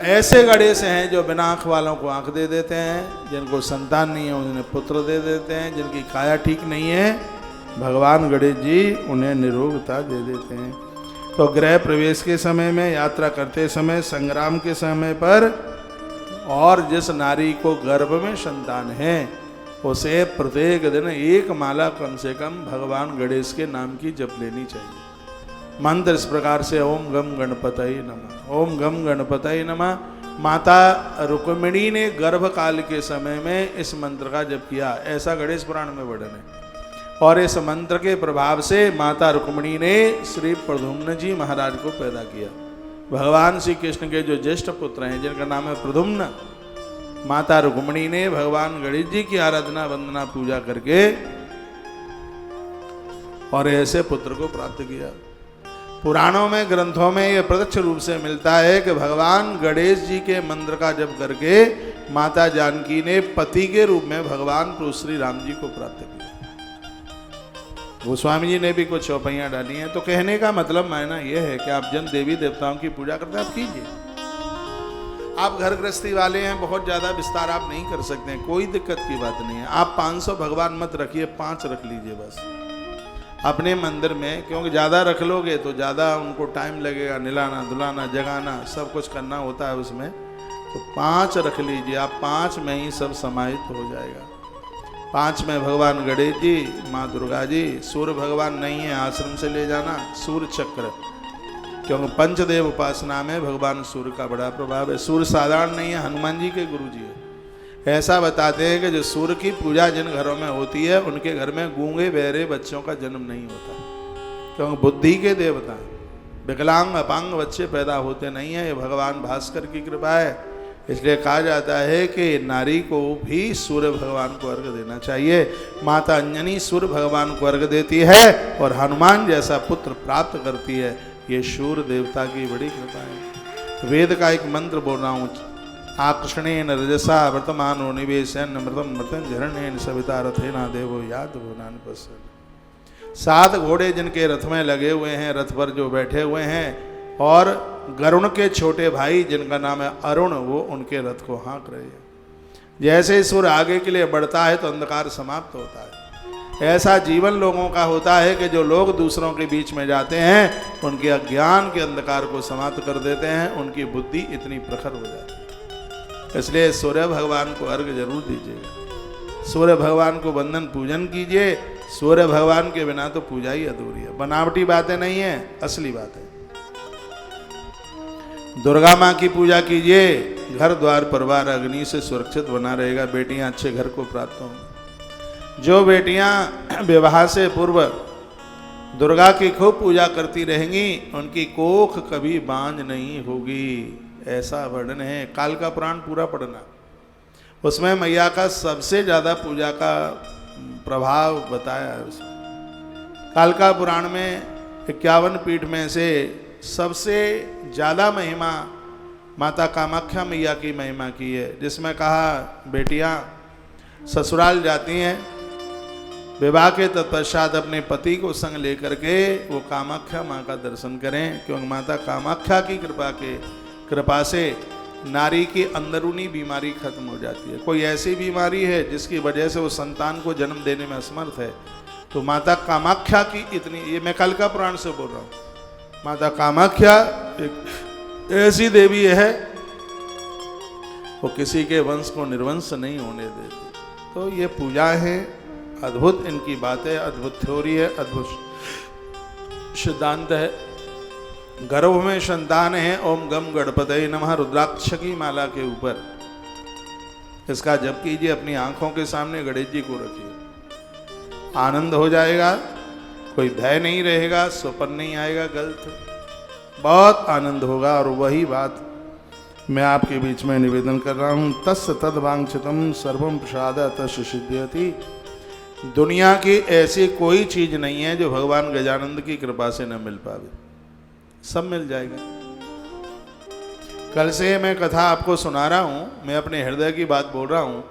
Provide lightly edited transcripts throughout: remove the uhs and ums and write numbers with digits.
ऐसे गणेश हैं जो बिना आँख वालों को आँख दे देते हैं, जिनको संतान नहीं है उन्हें पुत्र दे देते हैं, जिनकी काया ठीक नहीं है भगवान गणेश जी उन्हें निरोगता दे देते हैं। तो गृह प्रवेश के समय में, यात्रा करते समय, संग्राम के समय पर, और जिस नारी को गर्भ में संतान है उसे प्रत्येक दिन एक माला कम से कम भगवान गणेश के नाम की जप लेनी चाहिए। मंत्र इस प्रकार से ओम गम गणपतये नमः, ओम गम गणपतये नमः। माता रुक्मिणी ने गर्भ काल के समय में इस मंत्र का जप किया, ऐसा गणेश पुराण में वर्णन है। और इस मंत्र के प्रभाव से माता रुक्मिणी ने श्री प्रद्युम्न जी महाराज को पैदा किया। भगवान श्री कृष्ण के जो ज्येष्ठ पुत्र हैं जिनका नाम है प्रद्युम्न, माता रुक्मिणी ने भगवान गणेश जी की आराधना वंदना पूजा करके और ऐसे पुत्र को प्राप्त किया। पुराणों में, ग्रंथों में यह प्रत्यक्ष रूप से मिलता है कि भगवान गणेश जी के मंत्र का जप करके माता जानकी ने पति के रूप में भगवान प्रभु श्री राम जी को प्राप्त किया। गोस्वामी जी ने भी कुछ चौपाइयाँ डाली हैं। तो कहने का मतलब मायना यह है कि आप जिन देवी देवताओं की पूजा करते हैं आप कीजिए। आप घर गृहस्थी वाले हैं, बहुत ज़्यादा विस्तार आप नहीं कर सकते हैं, कोई दिक्कत की बात नहीं है। आप 500 भगवान मत रखिए, 5 रख लीजिए बस अपने मंदिर में, क्योंकि ज़्यादा रख लोगे तो ज़्यादा उनको टाइम लगेगा, निलाना धुलाना जगाना सब कुछ करना होता है उसमें। तो 5 रख लीजिए आप, 5 में ही सब समाहित हो जाएगा। 5 में भगवान गणेश जी, माँ दुर्गा जी, सूर्य भगवान नहीं है आश्रम से ले जाना, सूर्य चक्र, क्योंकि पंचदेव उपासना में भगवान सूर्य का बड़ा प्रभाव है। सूर्य साधारण नहीं है, हनुमान जी के गुरु जी है। ऐसा बताते हैं कि जो सूर्य की पूजा जिन घरों में होती है उनके घर में गूंगे बहरे बच्चों का जन्म नहीं होता, क्योंकि बुद्धि के देवता विकलांग अपांग बच्चे पैदा होते नहीं हैं। ये भगवान भास्कर की कृपा है। इसलिए कहा जाता है कि नारी को भी सूर्य भगवान को अर्घ देना चाहिए। माता अंजनी सूर्य भगवान को अर्घ देती है और हनुमान जैसा पुत्र प्राप्त करती है। ये सूर्य देवता की बड़ी कृपा है। वेद का एक मंत्र बोल रहा हूँ, आकृष्णेन रजसा वर्तमानो निवेशन मृतम मृत्युंजरणेन सविता रथेना देवो याद भुवनान पश्यन्। 7 घोड़े जिनके रथ में लगे हुए हैं, रथ पर जो बैठे हुए हैं, और गरुण के छोटे भाई जिनका नाम है अरुण, वो उनके रथ को हाँक रहे हैं। जैसे सूर्य आगे के लिए बढ़ता है तो अंधकार समाप्त होता है। ऐसा जीवन लोगों का होता है कि जो लोग दूसरों के बीच में जाते हैं उनके अज्ञान के अंधकार को समाप्त कर देते हैं, उनकी बुद्धि इतनी प्रखर हो जाती है। इसलिए सूर्य भगवान को अर्घ जरूर दीजिएगा, सूर्य भगवान को वंदन पूजन कीजिए। सूर्य भगवान के बिना तो पूजा ही अधूरी है। बनावटी बातें नहीं है, असली बात है। दुर्गा माँ की पूजा कीजिए, घर द्वार परिवार अग्नि से सुरक्षित बना रहेगा, बेटियां अच्छे घर को प्राप्त होंगी। जो बेटियां विवाह से पूर्व दुर्गा की खूब पूजा करती रहेंगी उनकी कोख कभी बांझ नहीं होगी, ऐसा वर्णन है। काल का पुराण पूरा पढ़ना, उसमें मैया का सबसे ज़्यादा पूजा का प्रभाव बताया है उसमें। काल का पुराण में 51 पीठ में से सबसे ज़्यादा महिमा माता कामाख्या मैया की महिमा की है, जिसमें कहा बेटियां ससुराल जाती हैं, विवाह के तत्पश्चात अपने पति को संग लेकर के वो कामाख्या माँ का दर्शन करें, क्योंकि माता कामाख्या की कृपा से नारी की अंदरूनी बीमारी खत्म हो जाती है। कोई ऐसी बीमारी है जिसकी वजह से वो संतान को जन्म देने में असमर्थ है, तो माता कामाख्या की इतनी, ये मैं कल का पुराण से बोल रहा हूँ, माता कामाख्या एक ऐसी देवी है वो किसी के वंश को निर्वंश नहीं होने देती। तो ये पूजा है, अद्भुत इनकी बातें, अद्भुत थ्योरी है, अद्भुत सिद्धांत है। गर्भ में संतान है, ओम गम गणपतये नमः रुद्राक्ष की माला के ऊपर इसका जप कीजिए। अपनी आंखों के सामने गणेश जी को रखिए, आनंद हो जाएगा, कोई भय नहीं रहेगा, स्वप्न नहीं आएगा गलत, बहुत आनंद होगा। और वही बात मैं आपके बीच में निवेदन कर रहा हूँ, तस्य तद्वांछितम सर्वम प्रसाद तस्य सिद्ध्यति। दुनिया की ऐसी कोई चीज नहीं है जो भगवान गजानंद की कृपा से न मिल पावे, सब मिल जाएगा। कल से मैं कथा आपको सुना रहा हूँ, मैं अपने हृदय की बात बोल रहा हूँ।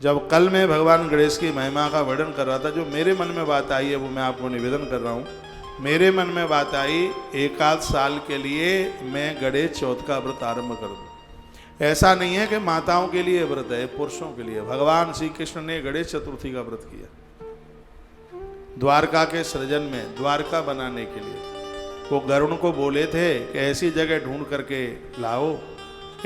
जब कल मैं भगवान गणेश की महिमा का वर्णन कर रहा था, जो मेरे मन में बात आई है वो मैं आपको निवेदन कर रहा हूँ। मेरे मन में बात आई, 1 आध साल के लिए मैं गणेश चौथ का व्रत आरंभ कर दूँ। ऐसा नहीं है कि माताओं के लिए व्रत है, पुरुषों के लिए। भगवान श्री कृष्ण ने गणेश चतुर्थी का व्रत किया द्वारका के सृजन में, द्वारका बनाने के लिए। वो गरुण को बोले थे कि ऐसी जगह ढूंढ करके लाओ,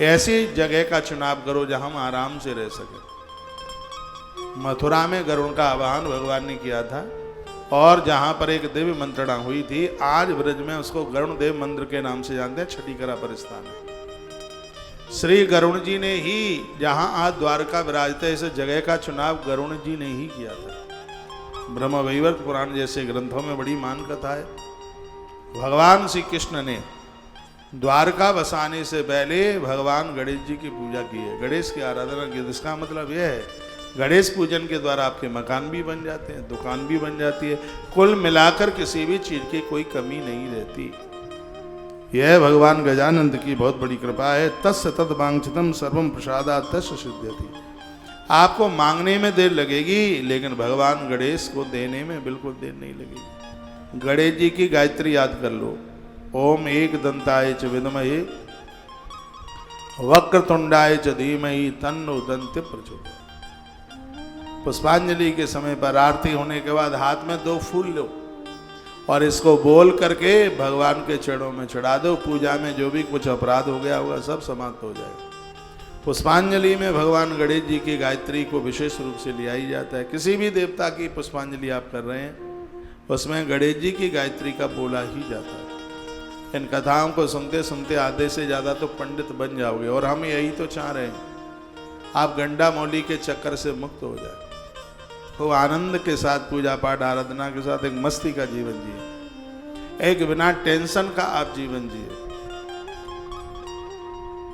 ऐसी जगह का चुनाव करो जहां हम आराम से रह सके। मथुरा में गरुण का आवाहन भगवान ने किया था, और जहां पर एक दिव्य मंत्रणा हुई थी, आज ब्रज में उसको गरुण देव मंदिर के नाम से जानते हैं, छठीकरा पर स्थान है। श्री गरुण जी ने ही, जहां आज द्वारका विराजते, इस जगह का चुनाव गरुण जी ने ही किया था। ब्रह्म वैवर्त पुराण जैसे ग्रंथों में बड़ी मान कथा है। भगवान श्री कृष्ण ने द्वारका बसाने से पहले भगवान गणेश जी की पूजा की है, गणेश की आराधना की। इसका मतलब यह है, गणेश पूजन के द्वारा आपके मकान भी बन जाते हैं, दुकान भी बन जाती है, कुल मिलाकर किसी भी चीज की कोई कमी नहीं रहती। यह भगवान गजानंद की बहुत बड़ी कृपा है। तस्य तद वांछितम सर्वम प्रसादात् तस्य सिद्ध्यति। आपको मांगने में देर लगेगी, लेकिन भगवान गणेश को देने में बिल्कुल देर नहीं लगेगी। गणेश जी की गायत्री याद कर लो। ओम एक दंताय च विद्महे वक्रतुंडाय च धीमहि तन्नो दंत्य प्रचोदयात्। पुष्पांजलि के समय पर आरती होने के बाद हाथ में 2 फूल लो और इसको बोल करके भगवान के चरणों में चढ़ा दो। पूजा में जो भी कुछ अपराध हो गया होगा सब समाप्त हो जाएगा। पुष्पांजलि में भगवान गणेश जी की गायत्री को विशेष रूप से लिया ही जाता है। किसी भी देवता की पुष्पांजलि आप कर रहे हैं, उसमें गणेश जी की गायत्री का बोला ही जाता है। इन कथाओं को सुनते सुनते आधे से ज़्यादा तो पंडित बन जाओगे, और हम यही तो चाह रहे हैं, आप गंडा मौली के चक्कर से मुक्त हो जाए, तो आनंद के साथ पूजा पाठ आराधना के साथ एक मस्ती का जीवन जिए, एक बिना टेंशन का आप जीवन जिए।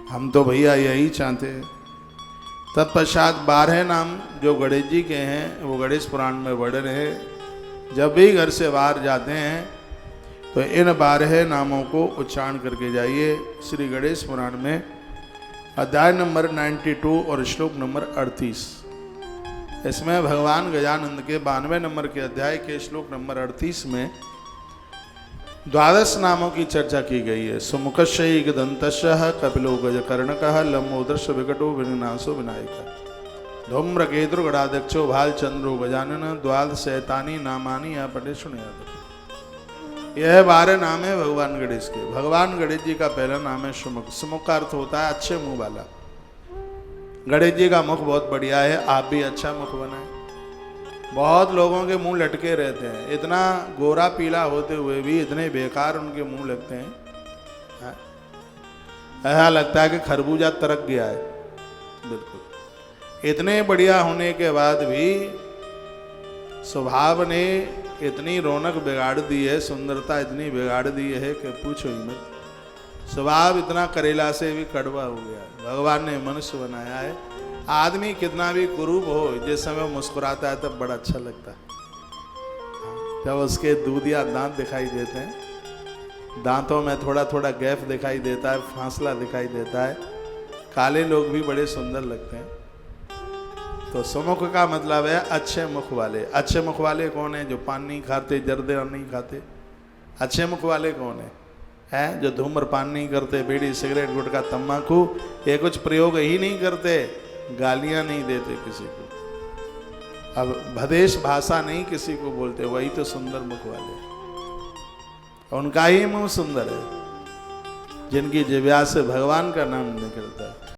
हम तो भैया यही चाहते हैं। तत्पश्चात 12 नाम जो गणेश जी के हैं वो गणेश पुराण में वर्णन है। जब भी घर से बाहर जाते हैं तो इन 12 नामों को उच्चारण करके जाइए। श्री गणेश पुराण में अध्याय नंबर 92 और श्लोक नंबर 38, इसमें भगवान गजानंद के 92 नंबर के अध्याय के श्लोक नंबर 38 में 12 नामों की चर्चा की गई है। सुमुखस्य दंतस्य कपिलो गजकर्णकः लंबोदरस्य विकटो विघ्नाशो विनायकः धूम्रकेतुर् गणाध्यक्षो भालचंद्रो गजानन द्वादश शैतानी नामानि या पठे सुनयात्। यह 12 नाम है भगवान गणेश के। भगवान गणेश जी का पहला नाम है सुमुख। सुमुख का अर्थ होता है अच्छे मुंह वाला। गणेश जी का मुख बहुत बढ़िया है, आप भी अच्छा मुख बनाएं। बहुत लोगों के मुंह लटके रहते हैं, इतना गोरा पीला होते हुए भी इतने बेकार उनके मुंह लगते हैं, ऐसा लगता है कि खरबूजा तरक गया है। बिल्कुल इतने बढ़िया होने के बाद भी स्वभाव ने इतनी रौनक बिगाड़ दी है, सुंदरता इतनी बिगाड़ दी है कि पूछो ही मत। स्वभाव इतना करेला से भी कड़वा हो गया है। भगवान ने मनुष्य बनाया है। आदमी कितना भी कुरूप हो, जिस समय मुस्कुराता है तब बड़ा अच्छा लगता है। जब उसके दूधिया दांत दिखाई देते हैं, दांतों में थोड़ा थोड़ा गैप दिखाई देता है, फासला दिखाई देता है, काले लोग भी बड़े सुंदर लगते हैं। तो सुमुख का मतलब है अच्छे मुख वाले। अच्छे मुख वाले कौन है? जो पान नहीं खाते, जर्दे और नहीं खाते। अच्छे मुख वाले कौन है? हैं जो धूम्रपान नहीं करते, बीड़ी सिगरेट गुटखा तम्बाकू ये कुछ प्रयोग ही नहीं करते, गालियां नहीं देते किसी को, अब भदेश भाषा नहीं किसी को बोलते, वही तो सुंदर मुख वाले। उनका ही मुंह सुंदर है, जिनकी जिह्वा से भगवान का नाम निकलता है।